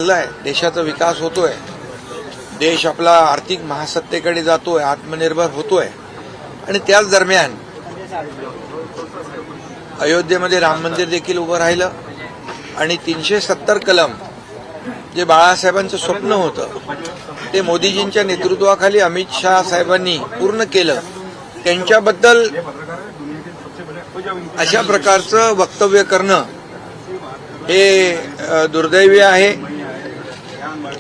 चाललाय, देशाचा विकास होतोय, देश आपला आर्थिक महासत्तेकडे जातोय, आत्मनिर्भर होतोय आणि त्याच दरम्यान अयोध्येमध्ये राम मंदिर देखील उभं राहिलं आणि 370 कलम जे बाळासाहेबांचं स्वप्न होतं ते मोदीजींच्या नेतृत्वाखाली अमित शहा साहेबांनी पूर्ण केलं. त्यांच्याबद्दल अशा प्रकारचं वक्तव्य करणं हे दुर्दैवी आहे.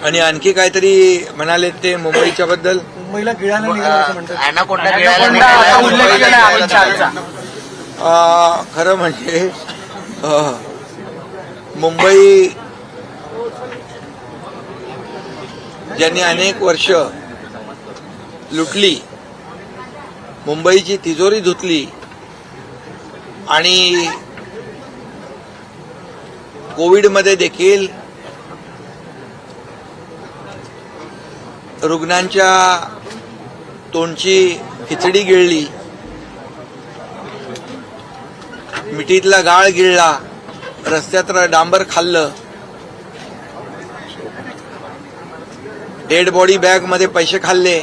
आणि आणखी काहीतरी म्हणाले ते मुंबईच्या बद्दल. मुंबईला गिळायला निघाला असं म्हणतात. खरं म्हणजे मुंबई ज्यांनी अनेक वर्ष लुटली, मुंबईची तिजोरी धुतली आणि कोविडमध्ये देखील रुग्णांच्या तोंडची खिचडी गिळली, मिठीतला गाळ गिळला, रस्त्यात डांबर खाल्लं, डेड बॉडी बॅग मध्ये पैसे खाल्ले,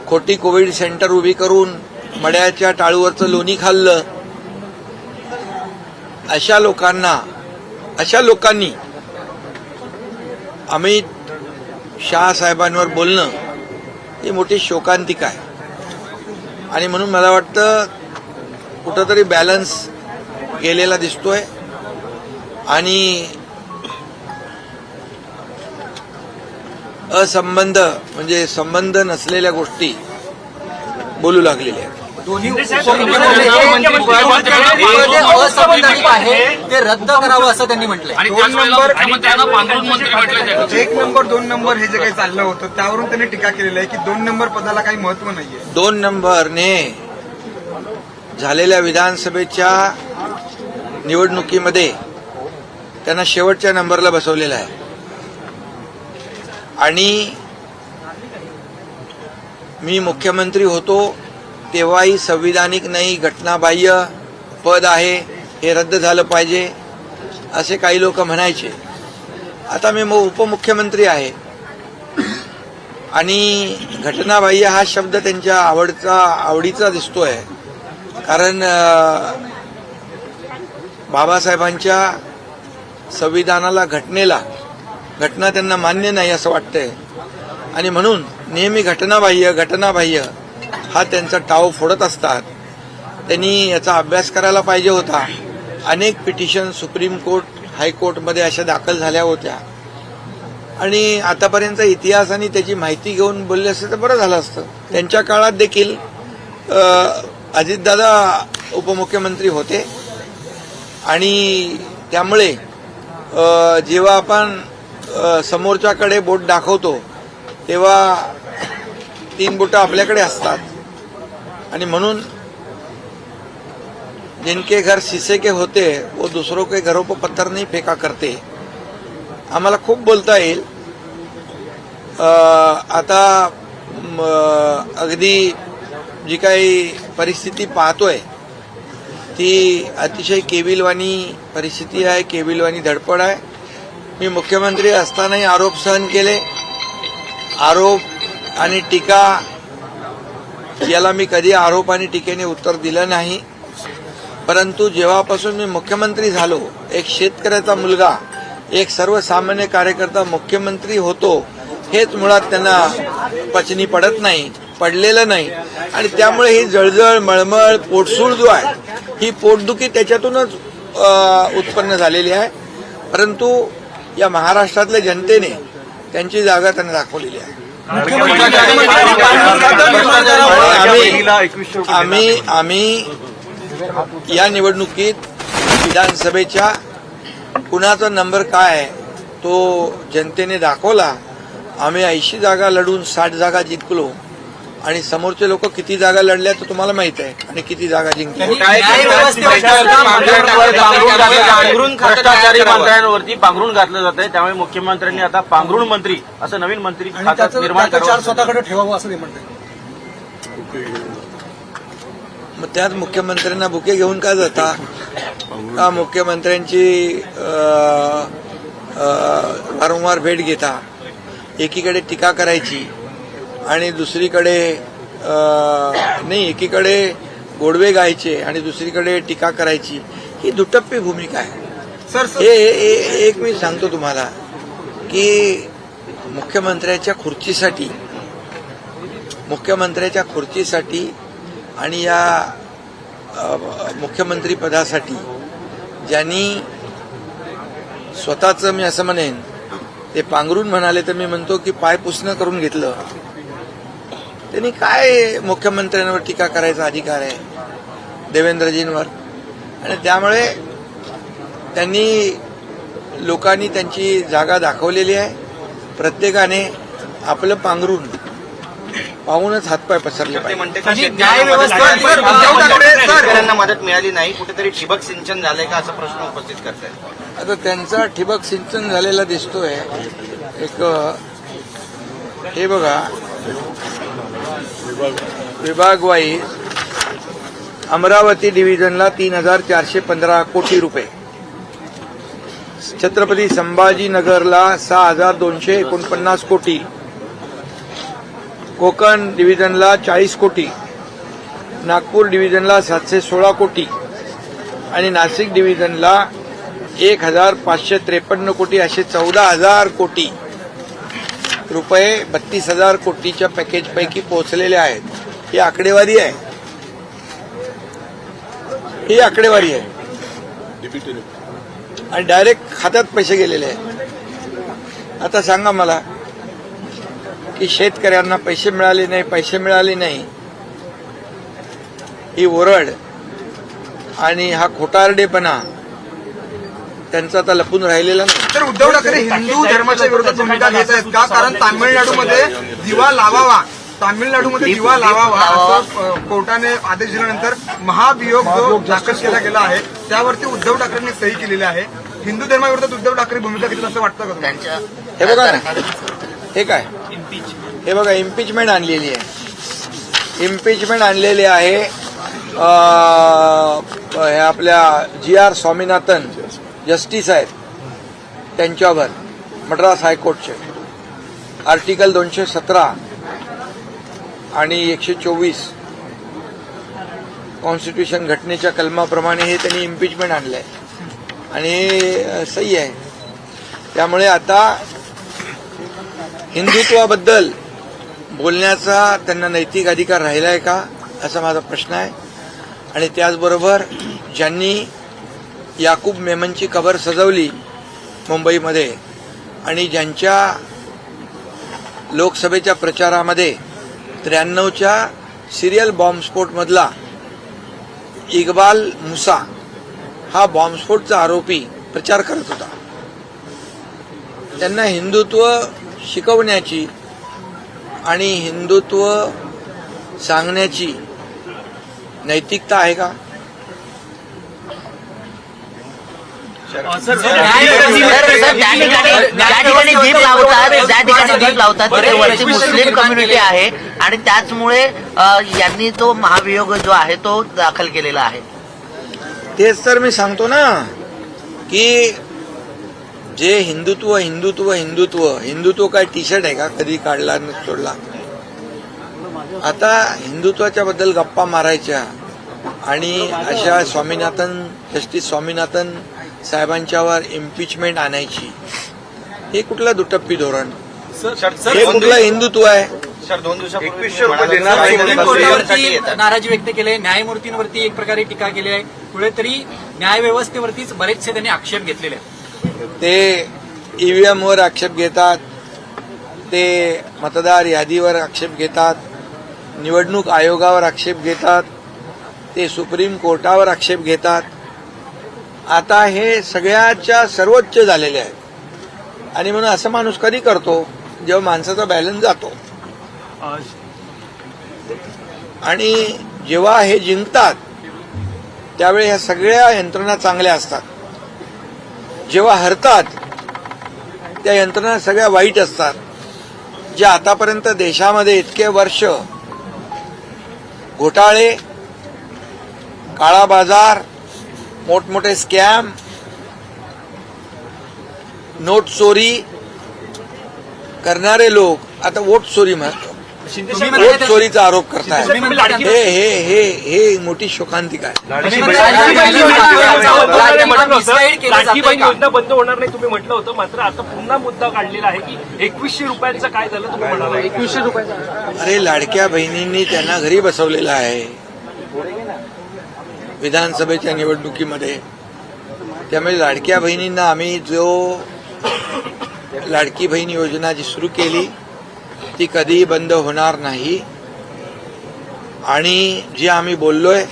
खोटी कोविड सेंटर उभी करून मड्याच्या टाळूवरचं लोणी खाल्लं. अशा लोकांनी अमित शहा साहेबांवर बोलणं ही मोठी शोकांतिका आहे. आणि म्हणून मला वाटतं कुठंतरी बॅलन्स गेलेला दिसतोय आणि असंबंध म्हणजे संबंध नसलेल्या गोष्टी बोलू लागलेल्या आहेत. ते रद्द करावं असं त्यांनी म्हटलंय. 1 नंबर 2 नंबर हे जे काही चाललं होतं त्यावरून त्यांनी टीका केलेली आहे की 2 नंबर पदाला काही महत्व नाहीये. 2 नंबरने झालेल्या विधानसभेच्या निवडणुकीमध्ये त्यांना शेवटच्या नंबरला बसवलेलं आहे आणि मी मुख्यमंत्री होतो तेव्हाही संविधानिक नाही, घटनाबाह्य पद आहे, हे रद्द झालं पाहिजे असे काही लोक म्हणायचे. आता मी उपमुख्यमंत्री आहे आणि घटनाबाह्य हा शब्द त्यांच्या आवडीचा दिसतोय. कारण बाबासाहेबांच्या संविधानाला, घटना त्यांना मान्य नाही असं वाटतंय आणि म्हणून नेहमी घटनाबाह्य हा त्यांचा टाव फोडत असतात. त्यांनी याचा अभ्यास करायला पाहिजे होता. अनेक पिटिशन सुप्रीम कोर्ट, हायकोर्टमध्ये अशा दाखल झाल्या होत्या आणि आतापर्यंत इतिहास आणि त्याची माहिती घेऊन बोलले असते तर बरं झालं असतं. त्यांच्या काळात देखील अजितदादा उपमुख्यमंत्री होते आणि त्यामुळे जेव्हा आपण समोरच्याकडे बोट दाखवतो तेव्हा 3 बोटं आपल्याकडे असतात आणि म्हणून जिनके घर शीशे के होते वो दूसरों के घरों पर पत्थर नहीं फेका करते. आम्हाला खूप बोलता येईल. आता अगदी जी काही परिस्थिती पाहतोय ती अतिशय केविलवाणी परिस्थिती आहे, केविलवाणी धडपड आहे. मी मुख्यमंत्री असतानाही आरोप सहन केले. आरोप आणि टीका याला मी कधी आरोप आणि टीकेने उत्तर दिलं नाही. परंतु जेव्हापासून मी मुख्यमंत्री झालो, एक शेतकऱ्याचा मुलगा, एक सर्वसामान्य कार्यकर्ता मुख्यमंत्री होतो, हेच मुळात त्यांना पचनी पडलेलं नाही आणि त्यामुळे ही जळजळ, मळमळ, पोटसूळ जो आहे, ही पोटदुखी त्याच्यातूनच उत्पन्न झालेली आहे. परंतु या महाराष्ट्रातल्या जनतेने त्यांची जागा त्यांना दाखवलेली आहे. आम्ही या निवडणुकीत विधानसभेच्या कुणाचा नंबर काय आहे तो जनतेने दाखवला. आम्ही 80 जागा लढून 60 जागा जिंकलो आणि समोरचे लोक किती जागा लढल्या तर तुम्हाला माहित आहे आणि किती जागा जिंकल्या. भ्रष्टाचारी मंत्र्यांवरती पांघरून घातलं जात आहे. त्यामुळे मुख्यमंत्र्यांनी आता पांघरुण मंत्री असं नवीन मंत्री निर्माण करावं, स्वतःकडे ठेवावं असं ते म्हणतात. मग त्यात मुख्यमंत्र्यांना बुके घेऊन का जाता? का मुख्यमंत्र्यांची वारंवार भेट घेता एकीकडे टीका करायची आणि दुसरीकडे एकीकडे गोडवे गायचे आणि दुसरीकडे टीका करायची, ही दुटप्पी भूमिका आहे. सर हे एक मी सांगतो तुम्हाला की मुख्यमंत्र्याच्या खुर्चीसाठी आणि या मुख्यमंत्री पदासाठी ज्यांनी स्वतःचं, मी असं म्हणेन, ते पांघरून म्हणाले तर मी म्हणतो की पाय पुसणं करून घेतलं, त्यांनी काय मुख्यमंत्र्यांवर टीका करायचा अधिकार आहे देवेंद्रजींवर. आणि त्यामुळे लोकांनी त्यांची जागा दाखवलेली आहे. प्रत्येकाने आपलं पांघरून पाहूनच हातपाय पसरले पाहिजे. शेतकऱ्यांना मदत मिळाली नाही, कुठेतरी ठिबक सिंचन झालंय का असा प्रश्न उपस्थित करतायत. आता त्यांचा ठिबक सिंचन झालेला दिसतोय. एक हे बघा, विभाग वाईज अमरावती डिव्हिजनला 3,415 कोटी रुपये, छत्रपती संभाजीनगरला 6,249 कोटी, कोकण डिव्हिजनला 40 कोटी, नागपूर डिव्हिजनला 716 कोटी आणि नाशिक डिव्हिजनला 1,553 कोटी, असे 14,000 कोटी रुपये 32,000 कोटीच्या पॅकेजपैकी पोहोचलेले आहेत. ही आकडेवारी आहे, आणि डायरेक्ट खात्यात पैसे गेलेले आहेत. आता सांगा मला की शेतकऱ्यांना पैसे मिळाले नाही ही ओरड आणि हा खोटारडेपणा त्यांचा आता लपून राहिलेला नाही. तर उद्धव ठाकरे हिंदू धर्माच्या विरोधात भूमिका घेत आहेत का? कारण तामिळनाडूमध्ये दिवा लावावा असं कोर्टाने आदेश दिल्यानंतर महाभियोग जो दाखल केला गेला आहे त्यावरती उद्धव ठाकरेंनी सही केलेली आहे. हिंदू धर्माविरोधात उद्धव ठाकरे भूमिका घेतील असं वाटतं का तुम्हाला? हे बघा ना, हे काय, हे बघा, इम्पिचमेंट आणलेली आहे. हे आपल्या GR स्वामीनाथन जस्टिस आहेत त्यांच्यावर, मद्रास हायकोर्टचे आर्टिकल 217 आणि 124 कॉन्स्टिट्यूशन घटनेच्या कलमाप्रमाणे हे त्यांनी इम्पिचमेंट आणलंय आणि सही आहे. त्यामुळे आता हिंदुत्वाबद्दल बोलण्याचा त्यांना नैतिक अधिकार राहिलाय का, असा माझा प्रश्न आहे. आणि त्याचबरोबर ज्यांनी याकूब मेमनची कबर सजवली मुंबईमध्ये आणि ज्यांच्या लोकसभेच्या प्रचारामध्ये 93च्या सिरियल बॉम्बस्फोटमधला इक्बाल मुसा हा बॉम्बस्फोटचा आरोपी प्रचार करत होता, त्यांना हिंदुत्व शिकवण्याची आणि हिंदुत्व सांगण्याची नैतिकता आहे का? ज्या ठिकाणी दीप लावतात तिथे वरती मुस्लिम कम्युनिटी आहे आणि त्याचमुळे यांनी तो महाभियोग जो आहे तो दाखल केलेला आहे. तेच तर मी सांगतो ना की जे हिंदुत्व काय टी शर्ट आहे का, कधी काढला न सोडला. आता हिंदुत्वाच्या बद्दल गप्पा मारायच्या आणि अशा जस्टिस स्वामीनाथन साहेबांच्यावर इम्पिचमेंट आणायची, हे कुठलं दुटप्पी धोरण, हे कुठलं हिंदुत्व आहे? सर 2 दिवसापूर्वी नाराजी व्यक्त केली, न्यायमूर्तींवरती एक प्रकारे टीका केली आहे, कुठेतरी न्यायव्यवस्थेवरतीच बरेचसे त्यांनी आक्षेप घेतलेले आहेत. ते EVM वर आक्षेप घेतात, ते मतदार यादीवर आक्षेप घेतात, निवडणूक आयोगावर आक्षेप घेतात, ते सुप्रीम कोर्टावर आक्षेप घेतात. आता हे सगळ्याच्या सर्वोच्च झालेले आहेत आणि म्हणून असं माणूस कधी करतो जेव्हा माणसाचा बॅलन्स जातो आणि जेव्हा हे जिंकतात त्यावेळी ह्या सगळ्या यंत्रणा चांगल्या असतात, जेव्हा हरतात त्या यंत्रणा सगळ्या वाईट असतात. जे आतापर्यंत देशामध्ये इतके वर्ष घोटाळे, काळा बाजार, मोठमोठे स्कॅम नोट चोरी करणारे लोक आता वोट चोरी म्हणतो, वोट चोरीचा आरोप करताय. हे हे हे हे मोठी शोकांतिका आहे. लाडकी बहीण योजना बंद होणार नाही तुम्ही म्हटलं होतं, मात्र आता पुन्हा मुद्दा काढलेला आहे की 2100 रुपयांचं काय झालं तुम्ही म्हणाला 2100 रुपयांचं. अरे लाडक्या बहिणींनी त्यांना घरी बसवलेलं आहे विधानसभेच्या निवडणुकीमध्ये. त्यामुळे लाडक्या बहिणींना आम्ही जो लाडकी बहीण योजना जी सुरू केली ती कधीही बंद होणार नाही. आणि जे आम्ही बोललोय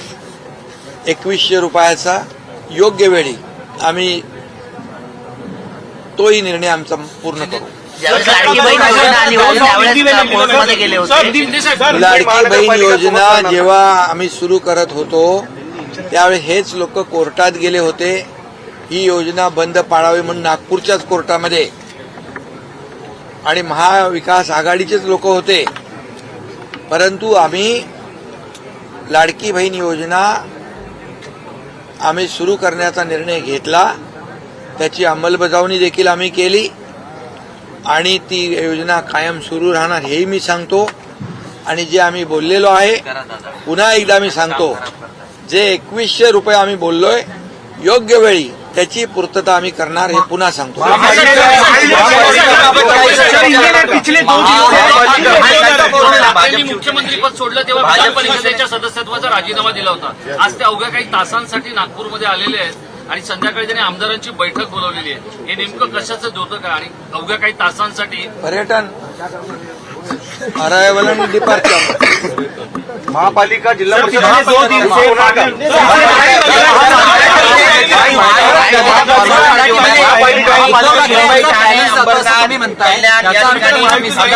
2100 रुपयाचा योग्य वेळी आम्ही तोही निर्णय आमचा पूर्ण करू. ज्यावेळेस लाडकी बहीण योजना आली होती त्यावेळेस कोर्टमध्ये गेले होते. लाडकी बहीण योजना जेव्हा आम्ही सुरू करत होतो त्यावेळी हेच लोक कोर्टात गेले होते. ही योजना बंद पाडावी म्हणून नागपूरच्याच कोर्टामध्ये, आणि महाविकास आघाडीचेच लोक होते. परंतु आम्ही लाडकी बहीण योजना आम्ही सुरू करण्याचा निर्णय घेतला, त्याची अंमलबजावणी देखील आम्ही केली आणि ती योजना कायम सुरू राहणार हेही मी सांगतो. आणि जे आम्ही बोललेलो आहे पुन्हा एकदा मी सांगतो, जे 2100 रुपये आम्ही बोललोय योग्य वेळी त्याची पूर्तता आम्ही करणार हे पुन्हा सांगतो. मुख्यमंत्रीपद सोडलं तेव्हा विधान परिषदेच्या सदस्यत्वाचा राजीनामा दिला होता. आज ते अवघ्या काही तासांसाठी नागपूरमध्ये आलेले आहेत आणि संध्याकाळी त्यांनी आमदारांची बैठक बोलावलेली आहे. हे नेमकं कशाचं होतं का? आणि अवघ्या काही तासांसाठी पर्यटन अरायवल आणि डिपार्चर महापालिका जिल्हा परिषद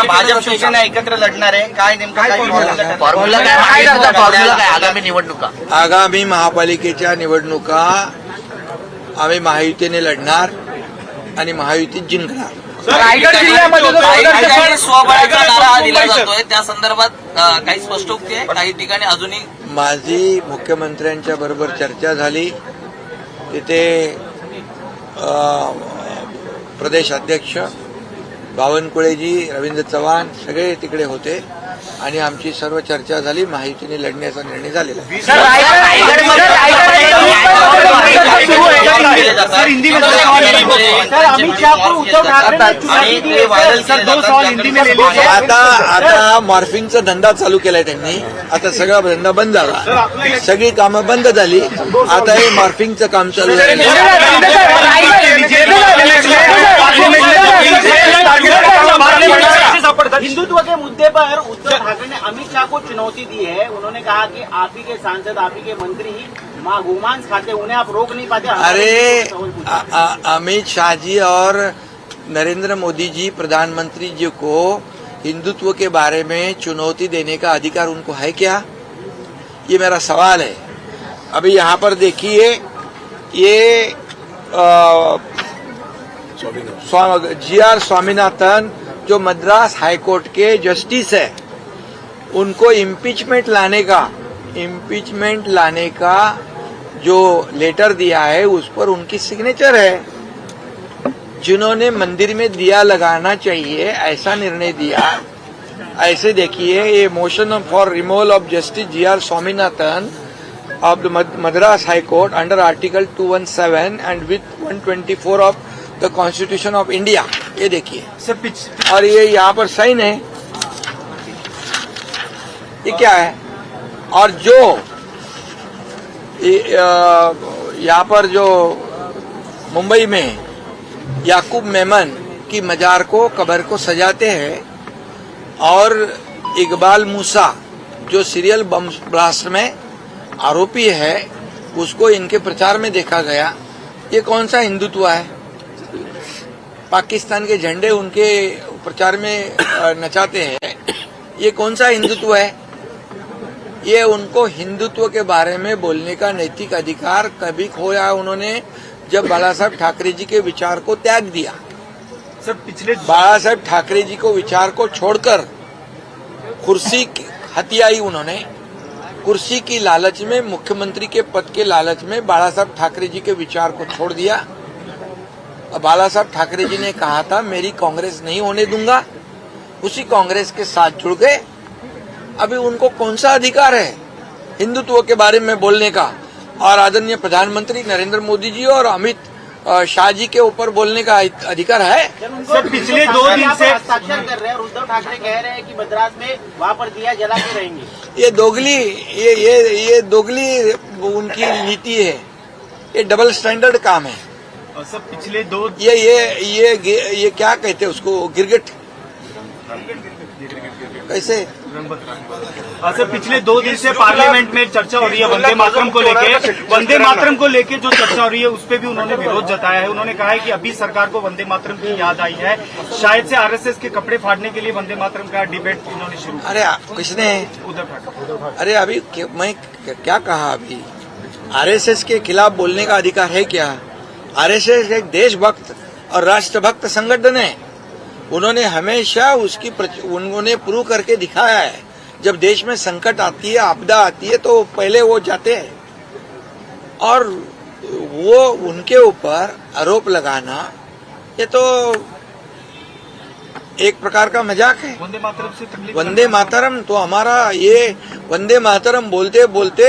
भाजप शिवसेना एकत्र लढणार आहे. काय नेमकं फॉर्म्युला काय फॉर्म्युला काय आगामी निवडणुका? आगामी महापालिकेच्या निवडणुका आम्ही महायुतीने लढणार आणि महायुतीत जिंकणार. रायगड जिल्ह्यामध्ये स्वबळाचा नारा दिला जातोय, त्या संदर्भात काही स्पष्टोक्ती आहे? काही ठिकाणी अजूनही माझी मुख्यमंत्र्यांच्या बरोबर चर्चा झाली. तिथे प्रदेश अध्यक्ष बावनकुळेजी, रवींद्र चव्हाण सगळे तिकडे होते आणि आमची सर्व चर्चा झाली. महायुतीने लढण्याचा निर्णय झालेला आहे. आता मॉर्फिंगचा धंदा चालू केलाय त्यांनी. आता सगळा धंदा बंद झाला, सगळी कामं बंद झाली. आता हे मॉर्फिंगचं काम चालू आहे. हिंदुत्व के मुद्दे पर उद्धव ठाकरे ने अमित शाह को चुनौती दी है. उन्होंने कहा कि आप ही के सांसद, आप ही के मंत्री ही गोमांस खाते, उन्हें आप रोक नहीं पाते. अरे अमित शाह जी और नरेंद्र मोदी जी प्रधानमंत्री जी को हिंदुत्व के बारे में चुनौती देने का अधिकार उनको है क्या? ये मेरा सवाल है. अभी यहाँ पर देखिए ये GR स्वामीनाथन जो मद्रास हाईकोर्ट के जस्टिस है, उनको इम्पीचमेंट लाने का जो लेटर दिया है उस पर उनकी सिग्नेचर है. जिन्होंने मंदिर में दिया लगाना चाहिए ऐसा निर्णय दिया. ऐसे देखिए ये motion for removal of justice GR Swaminathan of the Madras high court under article 217 end with 124 of the constitution of India, ये देखिए. और ये यहाँ पर साइन है. ये क्या है? और जो यहाँ पर जो मुंबई में याकूब मेमन की मजार को, कब्र को सजाते हैं, और इकबाल मूसा जो सीरियल बम ब्लास्ट में आरोपी है उसको इनके प्रचार में देखा गया. ये कौन सा हिंदुत्व है? पाकिस्तान के झंडे उनके प्रचार में नचाते हैं. ये कौन सा हिंदुत्व है? ये उनको हिंदुत्व के बारे में बोलने का नैतिक अधिकार कभी खोया उन्होंने जब बाला साहब ठाकरे जी के विचार को त्याग दिया. सर पिछले बाला साहब ठाकरे जी को विचार को छोड़कर कुर्सी हथियाई उन्होंने. कुर्सी की लालच में, मुख्यमंत्री के पद के लालच में बाला साहब ठाकरे जी के विचार को छोड़ दिया. बाला साहब ठाकरे जी ने कहा था मेरी कांग्रेस नहीं होने दूंगा, उसी कांग्रेस के साथ जुड़ गए। अभी उनको कौन सा अधिकार है हिंदुत्व के बारे में बोलने का, और आदरणीय प्रधानमंत्री नरेंद्र मोदी जी और अमित शाह जी के ऊपर बोलने का अधिकार है? सर पिछले 2 दिन से हस्ताक्षर कर रहे हैं और उद्धव ठाकरे कह रहे हैं कि मद्रास में वहां पर दिया जला के रहेंगे। ये दोगली उनकी नीति है, ये डबल स्टैंडर्ड काम है। और सर पिछले 2 ये क्या कहते हैं उसको, गिरगिट कैसे? सर पिछले 2 दिन से पार्लियामेंट में चर्चा हो रही है वंदे मातरम को लेके जो चर्चा हो रही है उस पर भी उन्होंने विरोध जताया है। उन्होंने कहा है कि अभी सरकार को वंदे मातरम की याद आई है, शायद से आरएसएस के कपड़े फाड़ने के लिए वंदे मातरम का डिबेट इन्होंने शुरू किया। अरे किसने? उद्धव ठाकरे। अरे अभी मैं क्या कहा, अभी आरएसएस के खिलाफ बोलने का अधिकार है क्या? आरएसएस एक देशभक्त और राष्ट्रभक्त संगठन है। उन्होंने हमेशा उन्होंने प्रूव करके दिखाया है, जब देश में संकट आती है, आपदा आती है, तो पहले वो जाते हैं। और वो उनके ऊपर आरोप लगाना ये तो एक प्रकार का मजाक है। वंदे मातरम से तकलीफ, वंदे मातरम तो हमारा, ये वंदे मातरम बोलते बोलते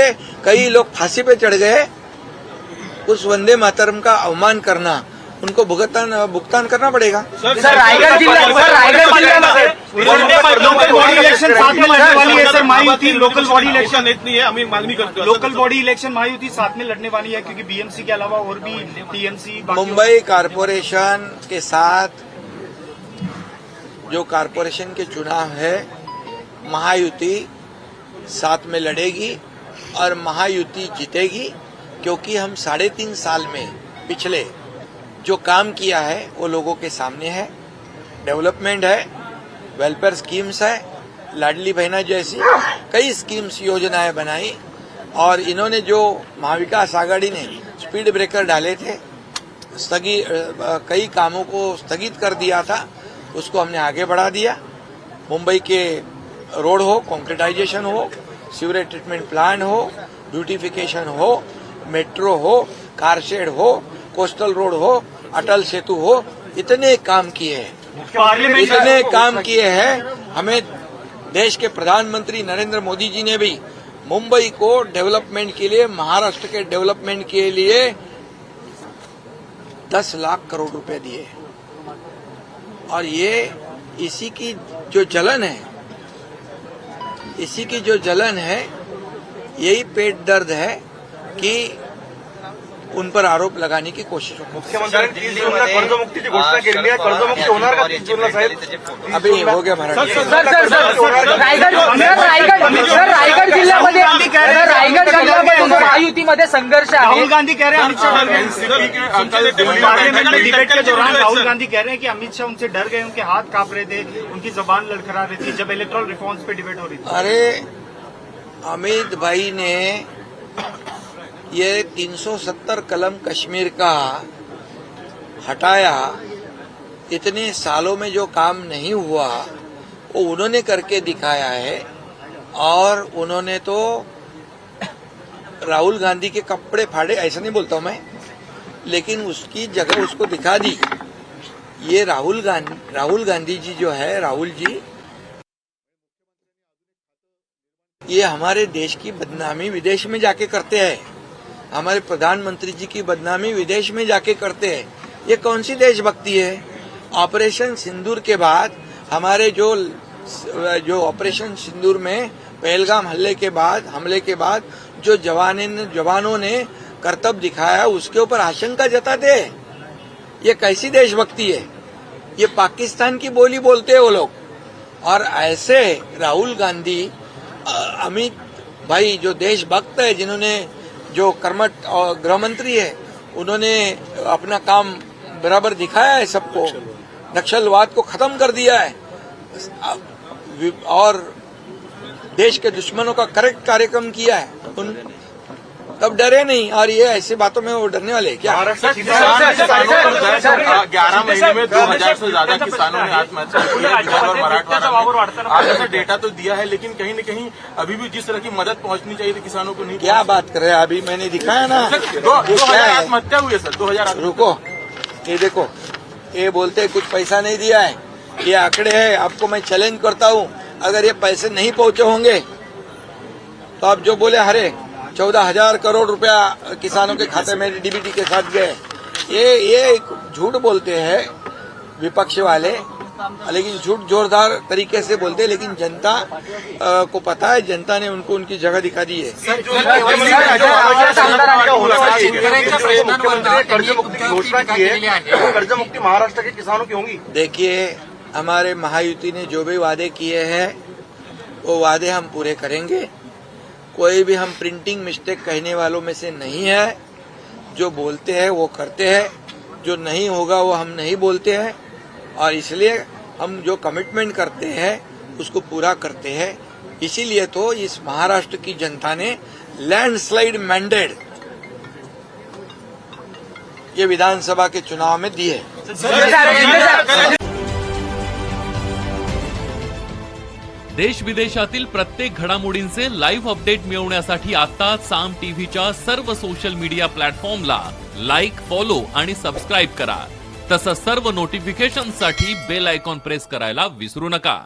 कई लोग फांसी पे चढ़ गए। उस वंदे मातरम का अवमान करना, उनको भुगतान करना पड़ेगा। सर रायगढ़ जिला लोकल बॉडी इलेक्शन साथ में लड़ने वाली है sir Mahayuti. Local body election इतनी है, अमीर मालवी करते लोकल बॉडी इलेक्शन महायुति साथ में लड़ने वाली है, क्योंकि बीएमसी के अलावा और भी टीएमसी मुंबई कारपोरेशन के साथ जो कारपोरेशन के चुनाव है, महायुति साथ में लड़ेगी और महायुति जीतेगी, क्योंकि हम 3.5 साल में पिछले जो काम किया है वो लोगों के सामने है। डेवलपमेंट है, वेलफेयर स्कीम्स है, लाडली बहना जैसी कई स्कीम्स योजनाएं बनाई, और इन्होंने जो महाविकास आघाड़ी ने स्पीड ब्रेकर डाले थे, कई कामों को स्थगित कर दिया था, उसको हमने आगे बढ़ा दिया। मुंबई के रोड हो, कॉन्क्रीटाइजेशन हो, सीवरेज ट्रीटमेंट प्लांट हो, ब्यूटिफिकेशन हो, मेट्रो हो, कारशेड हो, कोस्टल रोड हो, अटल सेतु हो, इतने काम किए हैं। हमें देश के प्रधानमंत्री नरेंद्र मोदी जी ने भी मुंबई को डेवलपमेंट के लिए, महाराष्ट्र के डेवलपमेंट के लिए 10 लाख करोड़ रुपए दिए। और ये इसी की जो जलन है, यही पेट दर्द है कि उन पर आरोप लगाने की कोशिश हो। मुख्यमंत्र्यांनी 30 जूनला कर्जमुक्तीची घोषणा केलेली आहे, कर्जमुक्ती होणार का 30 जूनला साहेब? अभी हो गया महाराज। रायगड जिल्ह्यामध्ये महायुतीमध्ये संघर्ष आहे। राहुल गांधी कह रहे हैं, अमित शाह पार्लियामेंट में डिबेट के दौरान राहुल गांधी कह रहे हैं कि अमित शाह उनसे डर गए, उनके हाथ कांप रहे थे, उनकी जबान लड़खड़ा रही थी जब इलेक्टोरल रिफॉर्म्स पे डिबेट हो रही थी। अरे अमित भाई ने ये 370 कलम कश्मीर का हटाया, इतने सालों में जो काम नहीं हुआ वो उन्होंने करके दिखाया है। और उन्होंने तो राहुल गांधी के कपड़े फाड़े, ऐसा नहीं बोलता हूं मैं, लेकिन उसकी जगह उसको दिखा दी। ये राहुल गांधी जी जो है, राहुल जी, ये हमारे देश की बदनामी विदेश में जाके करते हैं। हमारे प्रधानमंत्री जी की बदनामी विदेश में जाके करते हैं। ये कौन सी देशभक्ति है? ऑपरेशन सिंदूर के बाद, हमारे जो ऑपरेशन सिंदूर में पहलगाम हमले के बाद जो जवानों ने करतब दिखाया, उसके ऊपर आशंका जताते हैं। ये कैसी देशभक्ति है? ये पाकिस्तान की बोली बोलते हैं वो लोग। और ऐसे राहुल गांधी, अमित भाई जो देशभक्त है, जिन्होंने जो कर्मठ और गृह मंत्री है, उन्होंने अपना काम बराबर दिखाया है सबको, नक्सलवाद को खत्म कर दिया है और देश के दुश्मनों का करेक्ट कार्यक्रम किया है। तब डरे नहीं। और ये ऐसी बातों में वो डरने वाले क्या? 11 महीने में 2000 से ज्यादा किसानों ने आत्महत्या की है, विदर्भ और मराठवाड़ा। आज ऐसा डेटा तो दिया है, लेकिन कहीं न कहीं अभी भी जिस तरह की मदद पहुंचनी चाहिए थी किसानों को नहीं। क्या बात कर रहे हैं? अभी मैंने दिखाया ना, 2000 आत्महत्या हुई है सर, 2000। रुको, ये देखो, ये बोलते हैं कुछ पैसा नहीं दिया है, ये आंकड़े हैं। आपको मैं चैलेंज करता हूं, अगर ये पैसे नहीं पहुंचे होंगे तो आप जो बोले हरे 14,000 करोड़ रुपया किसानों के खाते में डीबीटी के साथ गए, ये झूठ बोलते हैं विपक्ष वाले, लेकिन झूठ जोरदार तरीके से बोलते हैं। लेकिन जनता को पता है, जनता ने उनको उनकी जगह दिखा दी है। शेतकऱ्यांच्या प्रश्नांवर घोषणा की है, कर्जमुक्ती महाराष्ट्र के किसानों की होंगी। देखिए, हमारे महायुति ने जो भी वादे किए हैं वो वादे हम पूरे करेंगे। कोई भी हम प्रिंटिंग मिस्टेक कहने वालों में से नहीं है। जो बोलते हैं वो करते हैं, जो नहीं होगा वो हम नहीं बोलते हैं, और इसलिए हम जो कमिटमेंट करते हैं उसको पूरा करते हैं। इसीलिए तो इस महाराष्ट्र की जनता ने लैंडस्लाइड मैंडेट ये विधानसभा के चुनाव में दी है। देश विदेशातील प्रत्येक घडामोडींचे लाईव्ह अपडेट मिळवण्यासाठी आता साम टीव्हीच्या सर्व सोशल मीडिया प्लॅटफॉर्मला लाईक, फॉलो आणि सबस्क्राईब करा। तसंच सर्व नोटिफिकेशनसाठी बेल आयकॉन प्रेस करायला विसरू नका।